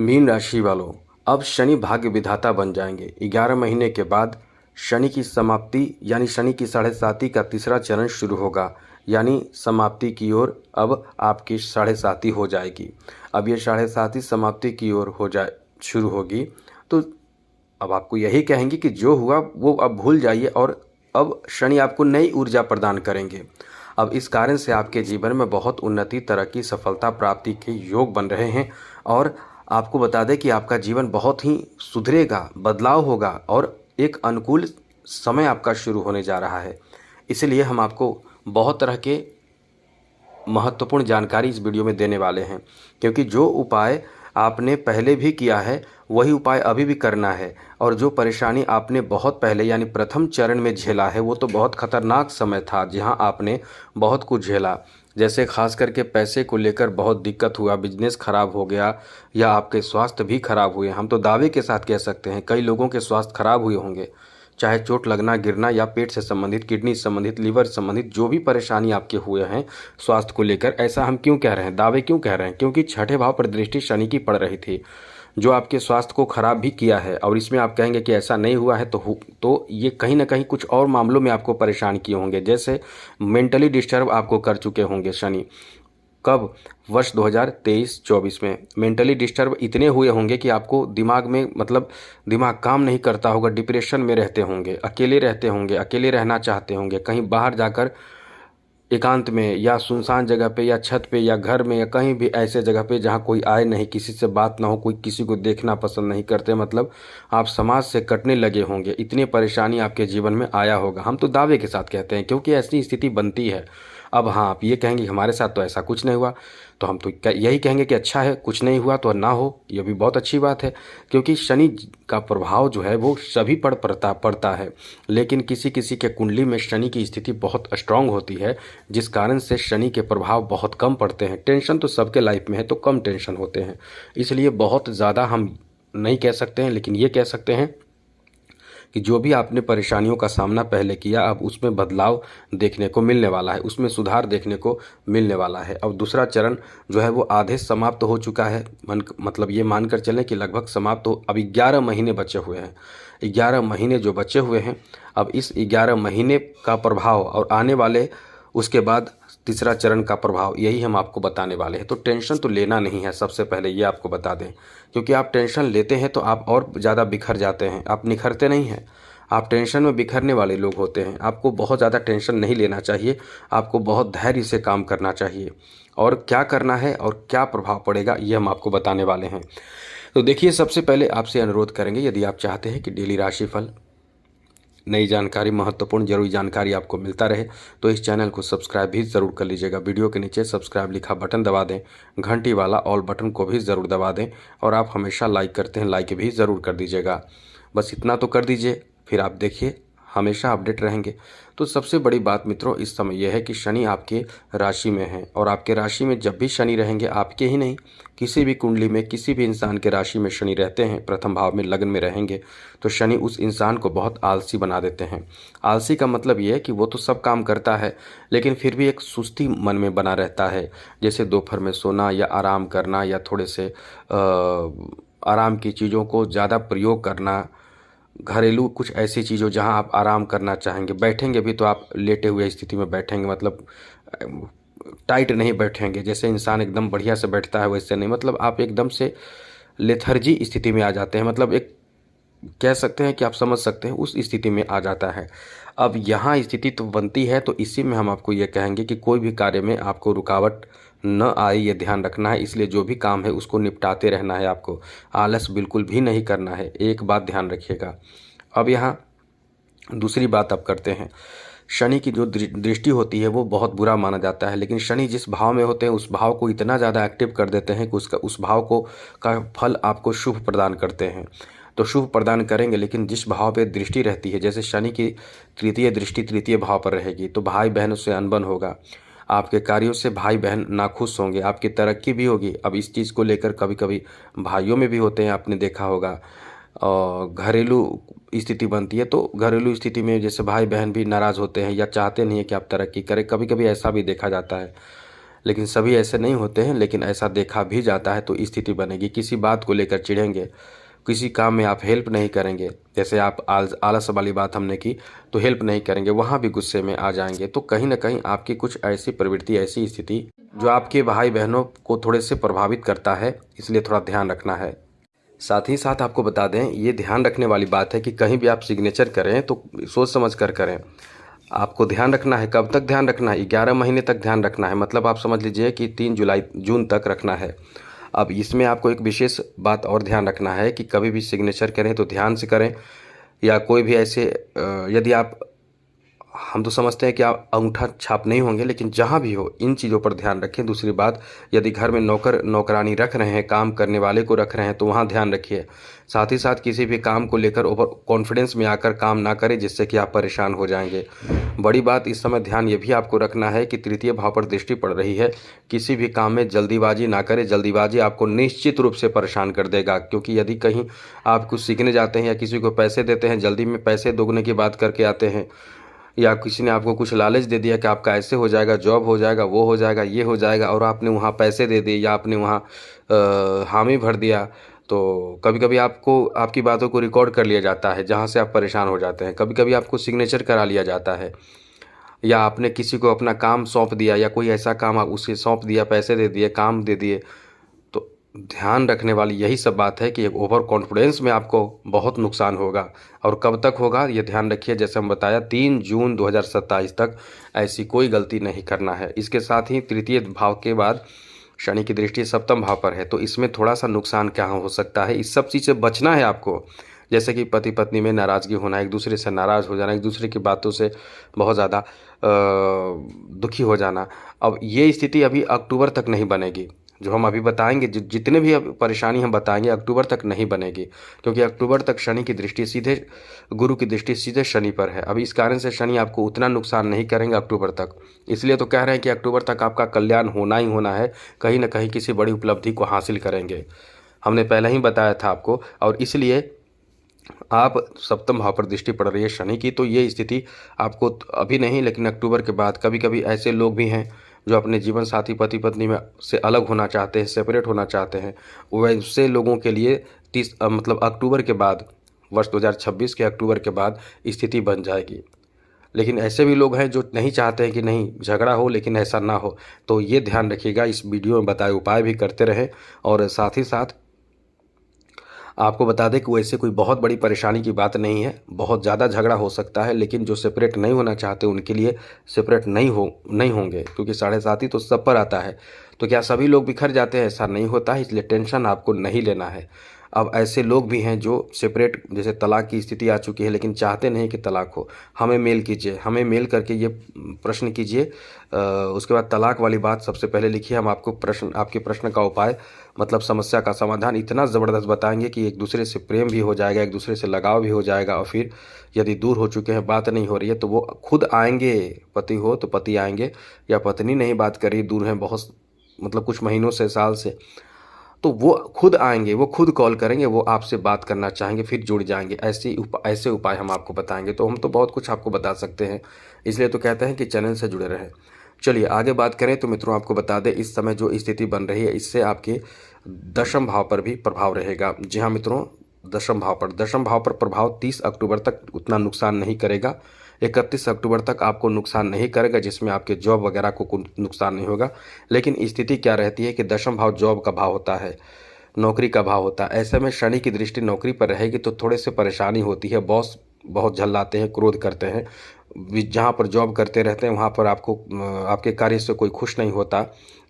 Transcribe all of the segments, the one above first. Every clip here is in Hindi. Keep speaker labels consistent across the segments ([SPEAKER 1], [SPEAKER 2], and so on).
[SPEAKER 1] मीन राशि वालों, अब शनि भाग्य विधाता बन जाएंगे। 11 महीने के बाद शनि की समाप्ति यानी शनि की साढ़े साती का तीसरा चरण शुरू होगा, यानी समाप्ति की ओर अब आपकी साढ़े साती हो जाएगी। अब ये साढ़े साती समाप्ति की ओर हो जाए शुरू होगी तो अब आपको यही कहेंगे कि जो हुआ वो अब भूल जाइए और अब शनि आपको नई ऊर्जा प्रदान करेंगे। अब इस कारण से आपके जीवन में बहुत उन्नति, तरक्की, सफलता प्राप्ति के योग बन रहे हैं और आपको बता दें कि आपका जीवन बहुत ही सुधरेगा, बदलाव होगा और एक अनुकूल समय आपका शुरू होने जा रहा है। इसलिए हम आपको बहुत तरह के महत्वपूर्ण जानकारी इस वीडियो में देने वाले हैं, क्योंकि जो उपाय आपने पहले भी किया है वही उपाय अभी भी करना है। और जो परेशानी आपने बहुत पहले यानी प्रथम चरण में झेला है वो तो बहुत खतरनाक समय था, जहां आपने बहुत कुछ झेला। जैसे खास करके पैसे को लेकर बहुत दिक्कत हुआ, बिजनेस खराब हो गया या आपके स्वास्थ्य भी खराब हुए। हम तो दावे के साथ कह सकते हैं कई लोगों के स्वास्थ्य खराब हुए होंगे, चाहे चोट लगना, गिरना या पेट से संबंधित, किडनी से संबंधित, लीवर से संबंधित जो भी परेशानी आपके हुए हैं स्वास्थ्य को लेकर। ऐसा हम क्यों कह रहे हैं, दावे क्यों कह रहे हैं? क्योंकि छठे भाव पर दृष्टि शनि की पड़ रही थी, जो आपके स्वास्थ्य को खराब भी किया है। और इसमें आप कहेंगे कि ऐसा नहीं हुआ है तो ये कहीं ना कहीं कुछ और मामलों में आपको परेशान किए होंगे। जैसे मेंटली डिस्टर्ब आपको कर चुके होंगे शनि। कब? वर्ष 2023-24 में मेंटली डिस्टर्ब इतने हुए होंगे कि आपको दिमाग में दिमाग काम नहीं करता होगा, डिप्रेशन में रहते होंगे, अकेले रहते होंगे, अकेले रहना चाहते होंगे, कहीं बाहर जाकर एकांत में या सुनसान जगह पे या छत पे या घर में या कहीं भी ऐसे जगह पे जहाँ कोई आए नहीं, किसी से बात ना हो, कोई किसी को देखना पसंद नहीं करते, आप समाज से कटने लगे होंगे। इतनी परेशानी आपके जीवन में आया होगा, हम तो दावे के साथ कहते हैं, क्योंकि ऐसी स्थिति बनती है। अब हाँ, आप ये कहेंगे हमारे साथ तो ऐसा कुछ नहीं हुआ, तो हम तो यही कहेंगे कि अच्छा है, कुछ नहीं हुआ तो ना हो, ये भी बहुत अच्छी बात है। क्योंकि शनि का प्रभाव जो है वो सभी पर पड़ता है, लेकिन किसी किसी के कुंडली में शनि की स्थिति बहुत स्ट्रांग होती है, जिस कारण से शनि के प्रभाव बहुत कम पड़ते हैं। टेंशन तो सबके लाइफ में है, तो कम टेंशन होते हैं, इसलिए बहुत ज़्यादा हम नहीं कह सकते हैं, लेकिन ये कह सकते हैं कि जो भी आपने परेशानियों का सामना पहले किया अब उसमें बदलाव देखने को मिलने वाला है, उसमें सुधार देखने को मिलने वाला है। अब दूसरा चरण जो है वो आधे समाप्त हो चुका है, ये मानकर चलें कि लगभग समाप्त हो। अब 11 महीने बचे हुए हैं। 11 महीने जो बचे हुए हैं, अब इस 11 महीने का प्रभाव और आने वाले उसके बाद तीसरा चरण का प्रभाव, यही हम आपको बताने वाले हैं। तो टेंशन तो लेना नहीं है, सबसे पहले ये आपको बता दें, क्योंकि आप टेंशन लेते हैं तो आप और ज़्यादा बिखर जाते हैं, आप निखरते नहीं हैं। आप टेंशन में बिखरने वाले लोग होते हैं। आपको बहुत ज़्यादा टेंशन नहीं लेना चाहिए, आपको बहुत धैर्य से काम करना चाहिए। और क्या करना है और क्या प्रभाव पड़ेगा ये हम आपको बताने वाले हैं। तो देखिए, सबसे पहले आपसे अनुरोध करेंगे, यदि आप चाहते हैं कि डेली राशिफल, नई जानकारी, महत्वपूर्ण जरूरी जानकारी आपको मिलता रहे, तो इस चैनल को सब्सक्राइब भी ज़रूर कर लीजिएगा। वीडियो के नीचे सब्सक्राइब लिखा बटन दबा दें, घंटी वाला ऑल बटन को भी ज़रूर दबा दें, और आप हमेशा लाइक करते हैं, लाइक भी ज़रूर कर दीजिएगा। बस इतना तो कर दीजिए, फिर आप देखिए हमेशा अपडेट रहेंगे। तो सबसे बड़ी बात मित्रों इस समय यह है कि शनि आपके राशि में है, और आपके राशि में जब भी शनि रहेंगे, आपके ही नहीं किसी भी कुंडली में किसी भी इंसान के राशि में शनि रहते हैं, प्रथम भाव में लग्न में रहेंगे, तो शनि उस इंसान को बहुत आलसी बना देते हैं। आलसी का मतलब ये है कि वो तो सब काम करता है, लेकिन फिर भी एक सुस्ती मन में बना रहता है। जैसे दोपहर में सोना या आराम करना या थोड़े से आराम की चीज़ों को ज़्यादा प्रयोग करना, घरेलू कुछ ऐसी चीज़ों जहां आप आराम करना चाहेंगे, बैठेंगे भी तो आप लेटे हुए स्थिति में बैठेंगे, टाइट नहीं बैठेंगे। जैसे इंसान एकदम बढ़िया से बैठता है वैसे नहीं, आप एकदम से लेथर्जी स्थिति में आ जाते हैं, एक कह सकते हैं कि आप समझ सकते हैं उस स्थिति में आ जाता है। अब यहाँ स्थिति तो बनती है, तो इसी में हम आपको ये कहेंगे कि कोई भी कार्य में आपको रुकावट न आए, ये ध्यान रखना है। इसलिए जो भी काम है उसको निपटाते रहना है, आपको आलस बिल्कुल भी नहीं करना है, एक बात ध्यान रखिएगा। अब यहाँ दूसरी बात आप करते हैं, शनि की जो दृष्टि होती है वो बहुत बुरा माना जाता है, लेकिन शनि जिस भाव में होते हैं उस भाव को इतना ज़्यादा एक्टिव कर देते हैं कि उस भाव का फल आपको शुभ प्रदान करते हैं। तो शुभ प्रदान करेंगे, लेकिन जिस भाव पे दृष्टि रहती है, जैसे शनि की तृतीय दृष्टि तृतीय भाव पर रहेगी, तो भाई बहनों से अनबन होगा, आपके कार्यों से भाई बहन नाखुश होंगे, आपकी तरक्की भी होगी। अब इस चीज़ को लेकर कभी कभी भाइयों में भी होते हैं, आपने देखा होगा। और घरेलू स्थिति बनती है, तो घरेलू स्थिति में जैसे भाई बहन भी नाराज़ होते हैं या चाहते नहीं है कि आप तरक्की करें, कभी कभी ऐसा भी देखा जाता है। लेकिन सभी ऐसे नहीं होते हैं, लेकिन ऐसा देखा भी जाता है तो स्थिति बनेगी। किसी बात को लेकर चिढ़ेंगे, किसी काम में आप हेल्प नहीं करेंगे, जैसे आप आलस वाली बात हमने की तो हेल्प नहीं करेंगे, वहाँ भी गुस्से में आ जाएंगे। तो कहीं ना कहीं आपकी कुछ ऐसी प्रवृत्ति, ऐसी स्थिति जो आपके भाई बहनों को थोड़े से प्रभावित करता है, इसलिए थोड़ा ध्यान रखना है। साथ ही साथ आपको बता दें, ये ध्यान रखने वाली बात है कि कहीं भी आप सिग्नेचर करें तो सोच समझ कर करें। आपको ध्यान रखना है, कब तक ध्यान रखना है? 11 महीने तक ध्यान रखना है, मतलब आप समझ लीजिए कि 3 जून तक रखना है। अब इसमें आपको एक विशेष बात और ध्यान रखना है कि कभी भी सिग्नेचर करें तो ध्यान से करें, या कोई भी ऐसे यदि आप, हम तो समझते हैं कि आप अंगूठा छाप नहीं होंगे, लेकिन जहाँ भी हो इन चीज़ों पर ध्यान रखें। दूसरी बात, यदि घर में नौकरानी रख रहे हैं, काम करने वाले को रख रहे हैं, तो वहाँ ध्यान रखिए। साथ ही साथ किसी भी काम को लेकर ओवर कॉन्फिडेंस में आकर काम ना करें, जिससे कि आप परेशान हो जाएंगे। बड़ी बात इस समय ध्यान ये भी आपको रखना है कि तृतीय भाव पर दृष्टि पड़ रही है, किसी भी काम में जल्दीबाजी ना करें। जल्दीबाजी आपको निश्चित रूप से परेशान कर देगा, क्योंकि यदि कहीं आप कुछ सीखने जाते हैं या किसी को पैसे देते हैं, जल्दी में पैसे दोगुने की बात करके आते हैं, या किसी ने आपको कुछ लालच दे दिया कि आपका ऐसे हो जाएगा, जॉब हो जाएगा, वो हो जाएगा, ये हो जाएगा, और आपने वहाँ पैसे दे दिए या आपने वहाँ हामी भर दिया, तो कभी कभी आपको आपकी बातों को रिकॉर्ड कर लिया जाता है, जहाँ से आप परेशान हो जाते हैं। कभी कभी आपको सिग्नेचर करा लिया जाता है, या आपने किसी को अपना काम सौंप दिया, या कोई ऐसा काम आप उसे सौंप दिया, पैसे दे दिए, काम दे दिए। तो ध्यान रखने वाली यही सब बात है कि एक ओवर कॉन्फिडेंस में आपको बहुत नुकसान होगा। और कब तक होगा ये ध्यान रखिए, जैसे हम बताया 3 जून 2027 तक ऐसी कोई गलती नहीं करना है। इसके साथ ही तृतीय भाव के बाद शनि की दृष्टि सप्तम भाव पर है, तो इसमें थोड़ा सा नुकसान क्या हो सकता है, इस सब चीज़ से बचना है आपको। जैसे कि पति पत्नी में नाराज़गी होना, एक दूसरे से नाराज़ हो जाना, एक दूसरे की बातों से बहुत ज़्यादा दुखी हो जाना। अब ये स्थिति अभी अक्टूबर तक नहीं बनेगी, जो हम अभी बताएंगे, जितने भी अब परेशानी हम बताएंगे अक्टूबर तक नहीं बनेगी, क्योंकि अक्टूबर तक शनि की दृष्टि सीधे, गुरु की दृष्टि सीधे शनि पर है। अभी इस कारण से शनि आपको उतना नुकसान नहीं करेंगे अक्टूबर तक। इसलिए तो कह रहे हैं कि अक्टूबर तक आपका कल्याण होना ही होना है, कहीं ना कहीं किसी बड़ी उपलब्धि को हासिल करेंगे, हमने पहले ही बताया था आपको। और इसलिए आप सप्तम भाव पर दृष्टि पड़ रही है शनि की, तो ये स्थिति आपको अभी नहीं, लेकिन अक्टूबर के बाद। कभी कभी ऐसे लोग भी हैं जो अपने जीवन साथी पति पत्नी में से अलग होना चाहते हैं, सेपरेट होना चाहते हैं, वैसे लोगों के लिए मतलब अक्टूबर के बाद, वर्ष 2026 के अक्टूबर के बाद स्थिति बन जाएगी। लेकिन ऐसे भी लोग हैं जो नहीं चाहते हैं कि नहीं झगड़ा हो, लेकिन ऐसा ना हो, तो ये ध्यान रखिएगा। इस वीडियो में बताए उपाय भी करते रहें, और साथ ही साथ आपको बता दें कि वैसे कोई बहुत बड़ी परेशानी की बात नहीं है। बहुत ज़्यादा झगड़ा हो सकता है, लेकिन जो सेपरेट नहीं होना चाहते उनके लिए सेपरेट नहीं होंगे, क्योंकि 7.5 तो सब पर आता है। तो क्या सभी लोग बिखर जाते हैं? ऐसा नहीं होता है, इसलिए टेंशन आपको नहीं लेना है। अब ऐसे लोग भी हैं जो सेपरेट, जैसे तलाक की स्थिति आ चुकी है, लेकिन चाहते नहीं कि तलाक हो। हमें मेल कीजिए, हमें मेल करके ये प्रश्न कीजिए, उसके बाद तलाक वाली बात सबसे पहले लिखिए। हम आपको आपके प्रश्न का उपाय, मतलब समस्या का समाधान इतना ज़बरदस्त बताएंगे कि एक दूसरे से प्रेम भी हो जाएगा, एक दूसरे से लगाव भी हो जाएगा। और फिर यदि दूर हो चुके हैं, बात नहीं हो रही है, तो वो खुद आएंगे। पति हो तो पति आएंगे, या पत्नी नहीं बात करी, दूर हैं बहुत, मतलब कुछ महीनों से, साल से, तो वो खुद आएंगे, वो खुद कॉल करेंगे, वो आपसे बात करना चाहेंगे, फिर जुड़ जाएंगे। ऐसे उपाय हम आपको बताएंगे। तो हम तो बहुत कुछ आपको बता सकते हैं, इसलिए तो कहते हैं कि चैनल से जुड़े रहें। चलिए आगे बात करें तो मित्रों, आपको बता दें इस समय जो स्थिति बन रही है, इससे आपके दशम भाव पर भी प्रभाव रहेगा। जी हाँ मित्रों, दशम भाव पर प्रभाव 30 अक्टूबर तक उतना नुकसान नहीं करेगा, 31 अक्टूबर तक आपको नुकसान नहीं करेगा, जिसमें आपके जॉब वगैरह को नुकसान नहीं होगा। लेकिन स्थिति क्या रहती है कि दशम भाव जॉब का भाव होता है, नौकरी का भाव होता है। ऐसे में शनि की दृष्टि नौकरी पर रहेगी तो थोड़े से परेशानी होती है। बॉस बहुत झल्लाते हैं, क्रोध करते हैं। जहाँ पर जॉब करते रहते हैं वहाँ पर आपको आपके कार्य से कोई खुश नहीं होता,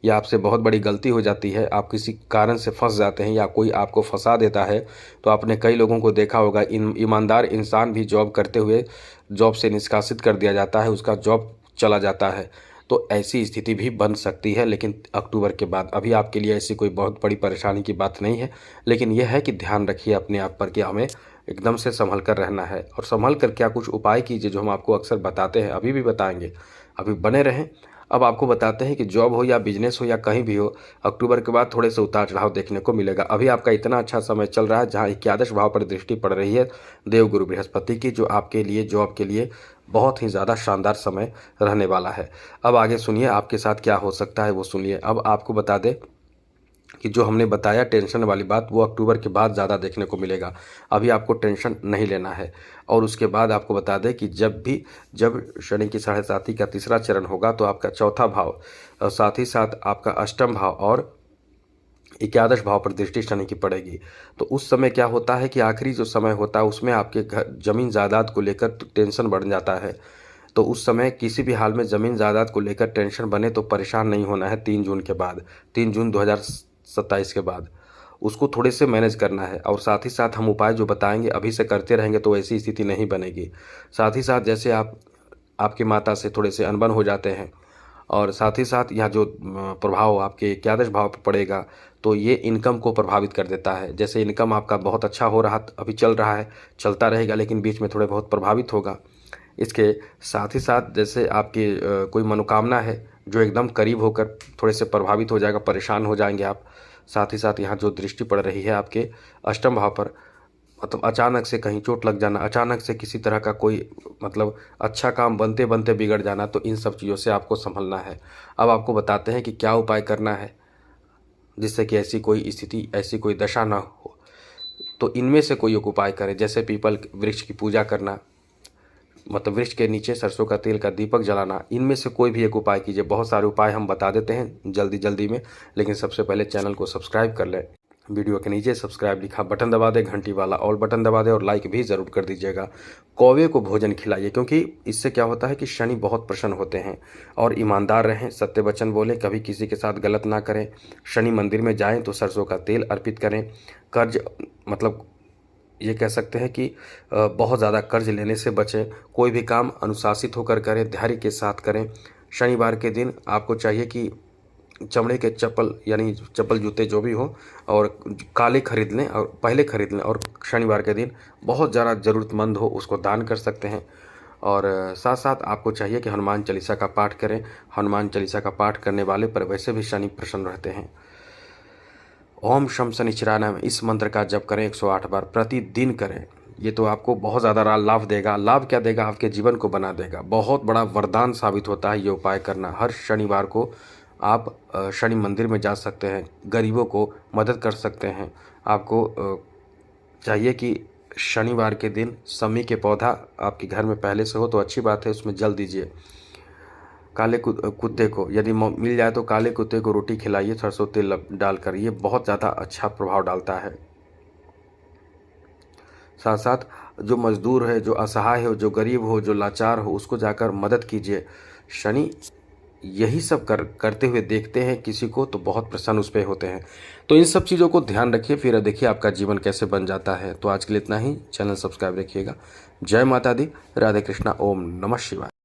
[SPEAKER 1] या आपसे बहुत बड़ी गलती हो जाती है, आप किसी कारण से फंस जाते हैं, या कोई आपको फंसा देता है। तो आपने कई लोगों को देखा होगा, ईमानदार इंसान भी जॉब करते हुए जॉब से निष्कासित कर दिया जाता है, उसका जॉब चला जाता है। तो ऐसी स्थिति भी बन सकती है, लेकिन अक्टूबर के बाद। अभी आपके लिए ऐसी कोई बहुत बड़ी परेशानी की बात नहीं है, लेकिन यह है कि ध्यान रखिए अपने आप पर कि हमें एकदम से संभल कर रहना है। और संभल कर क्या, कुछ उपाय कीजिए जो हम आपको अक्सर बताते हैं, अभी भी बताएंगे, अभी बने रहें। अब आपको बताते हैं कि जॉब हो या बिजनेस हो या कहीं भी हो, अक्टूबर के बाद थोड़े से उतार चढ़ाव देखने को मिलेगा। अभी आपका इतना अच्छा समय चल रहा है, जहाँ 11 भाव पर दृष्टि पड़ रही है देवगुरु बृहस्पति की, जो आपके लिए जॉब के लिए बहुत ही ज़्यादा शानदार समय रहने वाला है। अब आगे सुनिए आपके साथ क्या हो सकता है वो सुनिए। अब आपको बता दें कि जो हमने बताया टेंशन वाली बात वो अक्टूबर के बाद ज़्यादा देखने को मिलेगा। अभी आपको टेंशन नहीं लेना है। और उसके बाद आपको बता दें कि जब शनि की साढ़े साथी का तीसरा चरण होगा तो आपका चौथा भाव और साथ ही साथ आपका अष्टम भाव और एकादश भाव पर दृष्टि शनि की पड़ेगी। तो उस समय क्या होता है कि आखिरी जो समय होता है उसमें आपके घर ज़मीन जायदाद को लेकर टेंशन बढ़ जाता है। तो उस समय किसी भी हाल में ज़मीन जायदाद को लेकर टेंशन बने तो परेशान नहीं होना है। 3 जून के बाद, 3 जून 2027 के बाद उसको थोड़े से मैनेज करना है। और साथ ही साथ हम उपाय जो बताएंगे अभी से करते रहेंगे तो ऐसी स्थिति नहीं बनेगी। साथ ही साथ जैसे आपकी माता से थोड़े से अनबन हो जाते हैं और साथ ही साथ यहाँ जो प्रभाव आपके एकादश भाव पर पड़ेगा तो ये इनकम को प्रभावित कर देता है। जैसे इनकम आपका बहुत अच्छा हो रहा अभी चल रहा है, चलता रहेगा, लेकिन बीच में थोड़े बहुत प्रभावित होगा। इसके साथ ही साथ जैसे आपकी कोई मनोकामना है जो एकदम करीब होकर थोड़े से प्रभावित हो जाएगा, परेशान हो जाएंगे आप। साथ ही साथ यहाँ जो दृष्टि पड़ रही है आपके अष्टम भाव पर, मतलब अचानक से कहीं चोट लग जाना, अचानक से किसी तरह का कोई मतलब अच्छा काम बनते बनते बिगड़ जाना, तो इन सब चीज़ों से आपको संभलना है। अब आपको बताते हैं कि क्या उपाय करना है जिससे कि ऐसी कोई स्थिति, ऐसी कोई दशा ना हो। तो इनमें से कोई एक उपाय करें। जैसे पीपल वृक्ष की पूजा करना, मतलब वृक्ष के नीचे सरसों का तेल का दीपक जलाना, इनमें से कोई भी एक उपाय कीजिए। बहुत सारे उपाय हम बता देते हैं जल्दी जल्दी में, लेकिन सबसे पहले चैनल को सब्सक्राइब कर लें। वीडियो के नीचे सब्सक्राइब लिखा बटन दबा दें, घंटी वाला ऑल बटन दबा दें और लाइक भी ज़रूर कर दीजिएगा। कौवे को भोजन खिलाइए, क्योंकि इससे क्या होता है कि शनि बहुत प्रसन्न होते हैं। और ईमानदार रहें, सत्य वचन बोलें, कभी किसी के साथ गलत ना करें। शनि मंदिर में जाएं तो सरसों का तेल अर्पित करें। कर्ज, मतलब ये कह सकते हैं कि बहुत ज़्यादा कर्ज लेने से बचें। कोई भी काम अनुशासित होकर करें, धैर्य के साथ करें। शनिवार के दिन आपको चाहिए कि चमड़े के चप्पल, यानी चप्पल जूते जो भी हो, और काले खरीद लें और पहले खरीद लें। और शनिवार के दिन बहुत ज़्यादा ज़रूरतमंद हो उसको दान कर सकते हैं। और साथ साथ आपको चाहिए कि हनुमान चालीसा का पाठ करें। हनुमान चालीसा का पाठ करने वाले पर वैसे भी शनि प्रसन्न रहते हैं। ओम शम शनिचराय नमः, इस मंत्र का जप करें 108 बार प्रतिदिन करें। ये तो आपको बहुत ज़्यादा लाभ देगा। लाभ क्या देगा? आपके जीवन को बना देगा। बहुत बड़ा वरदान साबित होता है ये उपाय करना। हर शनिवार को आप शनि मंदिर में जा सकते हैं, गरीबों को मदद कर सकते हैं। आपको चाहिए कि शनिवार के दिन समी के पौधा आपके घर में पहले से हो तो अच्छी बात है, उसमें जल दीजिए। काले कुत्ते को यदि मिल जाए तो काले कुत्ते को रोटी खिलाइए सरसों तेल डालकर, ये बहुत ज़्यादा अच्छा प्रभाव डालता है। साथ साथ जो मजदूर है, जो असहाय हो, जो गरीब हो, जो लाचार हो, उसको जाकर मदद कीजिए। शनि यही सब करते हुए देखते हैं किसी को तो बहुत प्रसन्न उस पर होते हैं। तो इन सब चीज़ों को ध्यान रखिए, फिर देखिए आपका जीवन कैसे बन जाता है। तो आज के लिए इतना ही। चैनल सब्सक्राइब रखिएगा। जय माता दी, राधे कृष्णा, ओम नमः शिवाय।